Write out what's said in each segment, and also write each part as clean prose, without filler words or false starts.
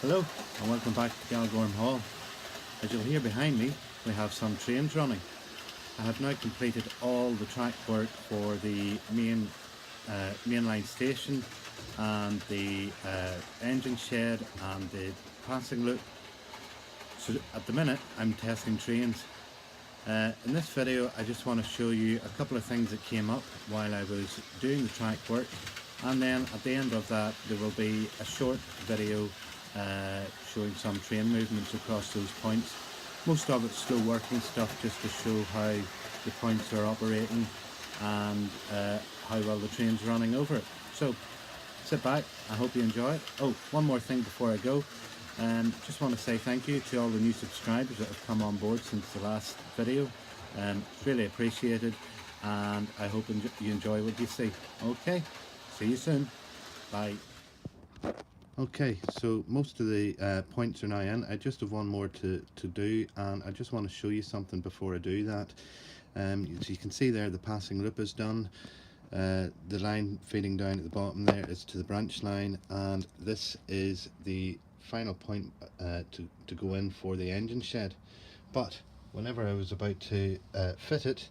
Hello and welcome back to Galgorm Hall. As you'll hear behind me, we have some trains running. I have now completed all the track work for the mainline station and the engine shed and the passing loop. So at the minute I'm testing trains. In this video I just want to show you a couple of things that came up while I was doing the track work, and then at the end of that there will be a short video showing some train movements across those points. Most of it's slow working stuff just to show how the points are operating and how well the train's running over it. So sit back, I hope you enjoy it. Oh, one more thing before I go. Just want to say thank you to all the new subscribers that have come on board since the last video. It's really appreciated, and I hope you enjoy what you see. Okay, see you soon. Bye. Okay, so most of the points are now in. I just have one more to do, and I just want to show you something before I do that. So you can see there the passing loop is done. The line feeding down at the bottom there is to the branch line, and this is the final point to go in for the engine shed. But whenever I was about to fit it,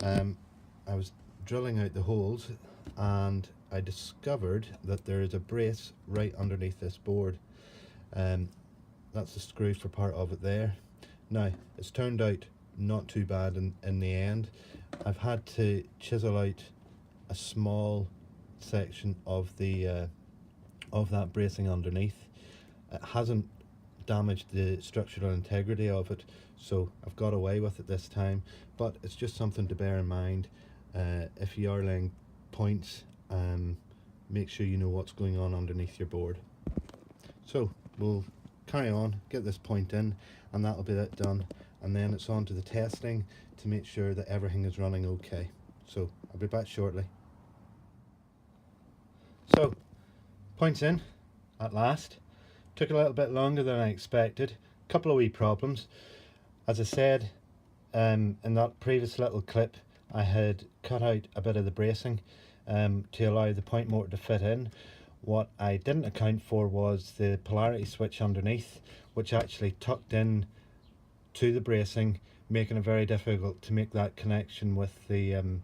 I was drilling out the holes and I discovered that there is a brace right underneath this board. That's the screw for part of it there. Now it's turned out not too bad in the end. I've had to chisel out a small section of the of that bracing underneath. It hasn't damaged the structural integrity of it, so I've got away with it this time, but it's just something to bear in mind. If you are laying points, make sure you know what's going on underneath your board. So we'll carry on, get this point in, and that'll be that done, and then it's on to the testing to make sure that everything is running okay. So I'll be back shortly. So points in at last. Took a little bit longer than I expected. Couple of wee problems. As I said in that previous little clip, I had cut out a bit of the bracing to allow the point motor to fit in. What I didn't account for was the polarity switch underneath, which actually tucked in to the bracing, making it very difficult to make that connection with the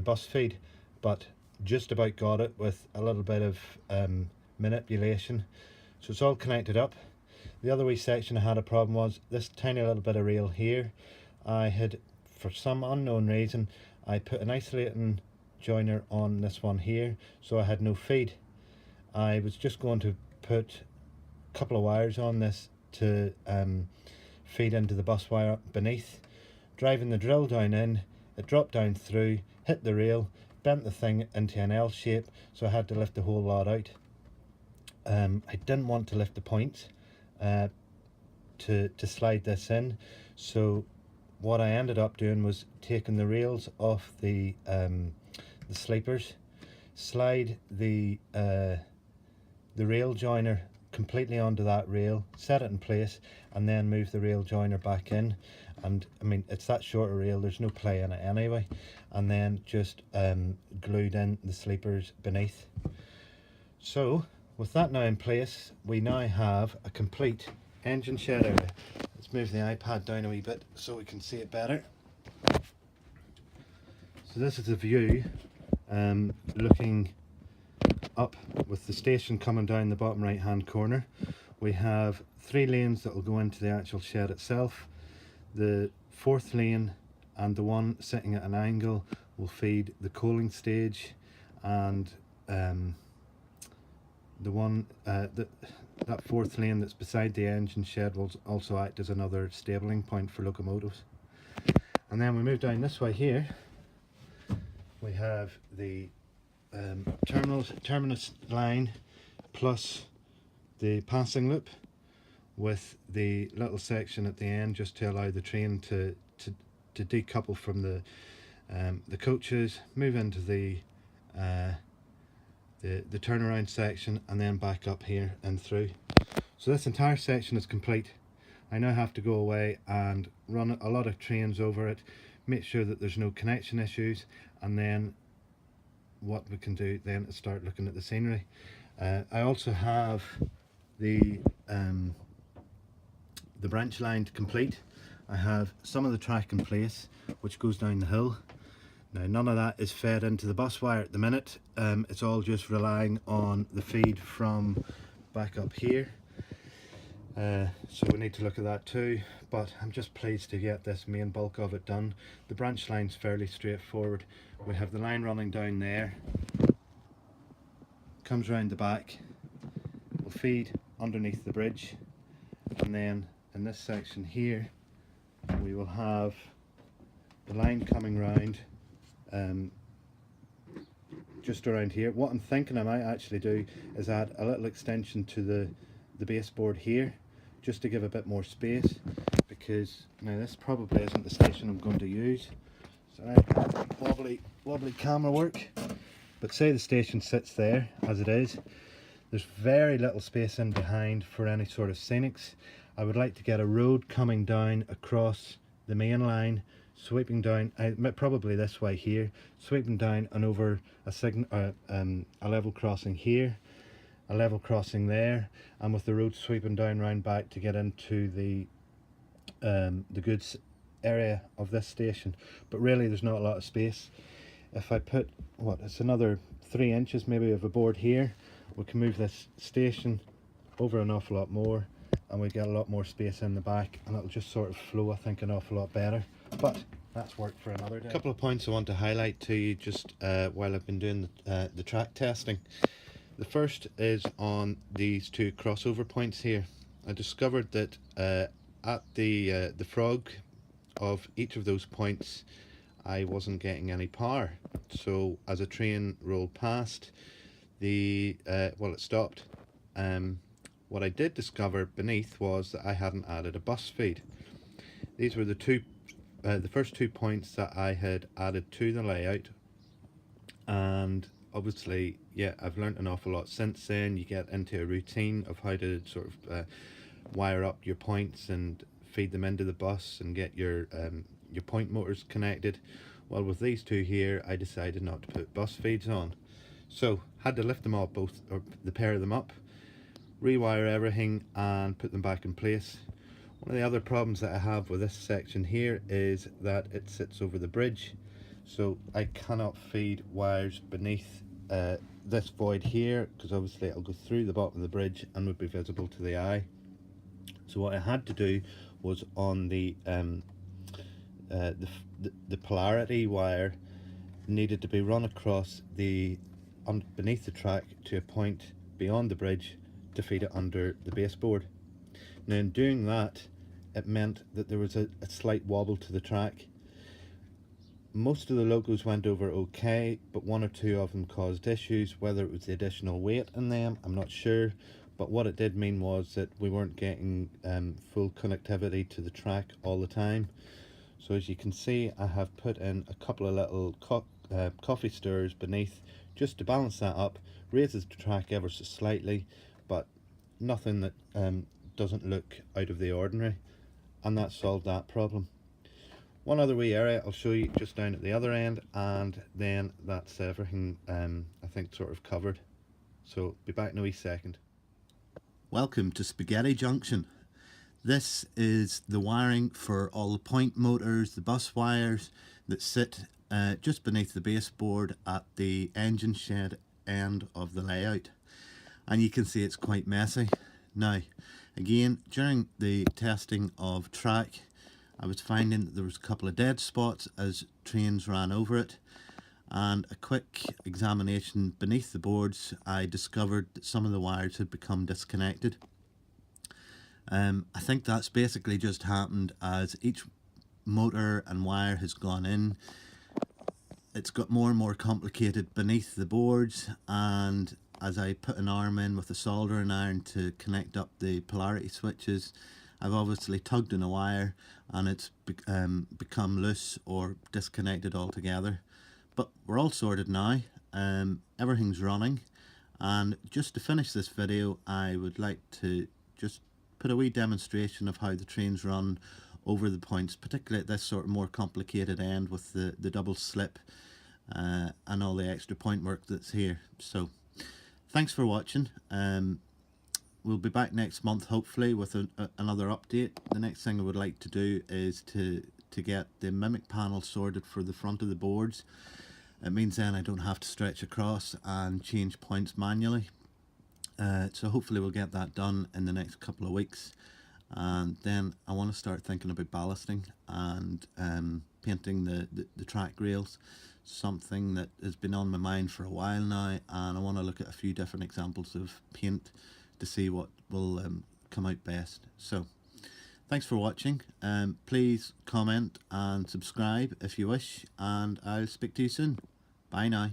bus feed. But just about got it with a little bit of manipulation. So it's all connected up. The other wee section I had a problem was this tiny little bit of rail here. I had, for some unknown reason, I put an isolating joiner on this one here, so I had no feed. I was just going to put a couple of wires on this to feed into the bus wire beneath. Driving the drill down in, it dropped down through, hit the rail, bent the thing into an L shape, so I had to lift the whole lot out. I didn't want to lift the points to slide this in, so what I ended up doing was taking the rails off the sleepers, slide the rail joiner completely onto that rail, set it in place, and then move the rail joiner back in. And I mean, it's that short a rail, there's no play in it anyway, and then just glued in the sleepers beneath. So with that now in place, we now have a complete engine shed area. Let's move the iPad down a wee bit so we can see it better. So this is the view looking up with the station coming down the bottom right hand corner. We have 3 lanes that will go into the actual shed itself. The 4th lane and the one sitting at an angle will feed the coaling stage, and the one that 4th lane that's beside the engine shed will also act as another stabling point for locomotives. And then we move down this way here. We have the terminus line plus the passing loop with the little section at the end just to allow the train to decouple from the coaches, move into the turnaround section, and then back up here and through. So this entire section is complete. I now have to go away and run a lot of trains over it, make sure that there's no connection issues, and then what we can do then is start looking at the scenery. I also have the branch line to complete. I have some of the track in place which goes down the hill. Now none of that is fed into the bus wire at the minute. It's all just relying on the feed from back up here. So we need to look at that too, but I'm just pleased to get this main bulk of it done. The branch line's fairly straightforward. We have the line running down there, comes round the back, will feed underneath the bridge, and then in this section here we will have the line coming round just around here. What I'm thinking I might actually do is add a little extension to the baseboard here, just to give a bit more space, because now this probably isn't the station I'm going to use. So wobbly camera work, but say the station sits there as it is, there's very little space in behind for any sort of scenics. I would like to get a road coming down across the main line, sweeping down, probably this way here, sweeping down and over a level crossing here, a level crossing there, and with the road sweeping down round back to get into the goods area of this station. But really there's not a lot of space. If I put, it's another 3 inches maybe of a board here, we can move this station over an awful lot more, and we get a lot more space in the back, and it'll just sort of flow, I think, an awful lot better. But that's work for another day. A couple of points I want to highlight to you just while I've been doing the track testing. The first is on these two crossover points here. I discovered that at the frog of each of those points I wasn't getting any power. So as a train rolled past, it stopped. What I did discover beneath was that I hadn't added a bus feed. These were the first 2 points that I had added to the layout, and obviously, yeah, I've learnt an awful lot since then. You get into a routine of how to sort of wire up your points and feed them into the bus and get your point motors connected. Well, with these two here, I decided not to put bus feeds on, so had to lift them all, both, or the pair of them up, rewire everything and put them back in place. One of the other problems that I have with this section here is that it sits over the bridge, so I cannot feed wires beneath this void here, because obviously it'll go through the bottom of the bridge and would be visible to the eye. So what I had to do was on the polarity wire needed to be run across beneath the track to a point beyond the bridge to feed it under the baseboard. Now in doing that, it meant that there was a slight wobble to the track. Most of the locos went over okay, but 1 or 2 of them caused issues. Whether it was the additional weight in them, I'm not sure, but what it did mean was that we weren't getting full connectivity to the track all the time. So as you can see, I have put in a couple of little coffee stirrers beneath just to balance that up, raises the track ever so slightly, but nothing that doesn't look out of the ordinary, and that solved that problem. One other wee area I'll show you just down at the other end, and then that's everything I think sort of covered. So be back in a wee second. Welcome to Spaghetti Junction. This is the wiring for all the point motors, the bus wires that sit just beneath the baseboard at the engine shed end of the layout, and you can see it's quite messy. Now again, during the testing of track, I was finding that there was a couple of dead spots as trains ran over it, and a quick examination beneath the boards, I discovered that some of the wires had become disconnected. I think that's basically just happened as each motor and wire has gone in. It's got more and more complicated beneath the boards, and as I put an arm in with a soldering iron to connect up the polarity switches, I've obviously tugged in a wire and it's become loose or disconnected altogether. But we're all sorted now, everything's running, and just to finish this video I would like to just put a wee demonstration of how the trains run over the points, particularly at this sort of more complicated end with the double slip and all the extra point work that's here. So thanks for watching. we'll be back next month, hopefully, with another update. The next thing I would like to do is to get the mimic panel sorted for the front of the boards. It means then I don't have to stretch across and change points manually. So hopefully we'll get that done in the next couple of weeks. And then I want to start thinking about ballasting and painting the track rails, something that has been on my mind for a while now, and I want to look at a few different examples of paint to see what will come out best. So thanks for watching. Please comment and subscribe if you wish, and I'll speak to you soon. Bye now.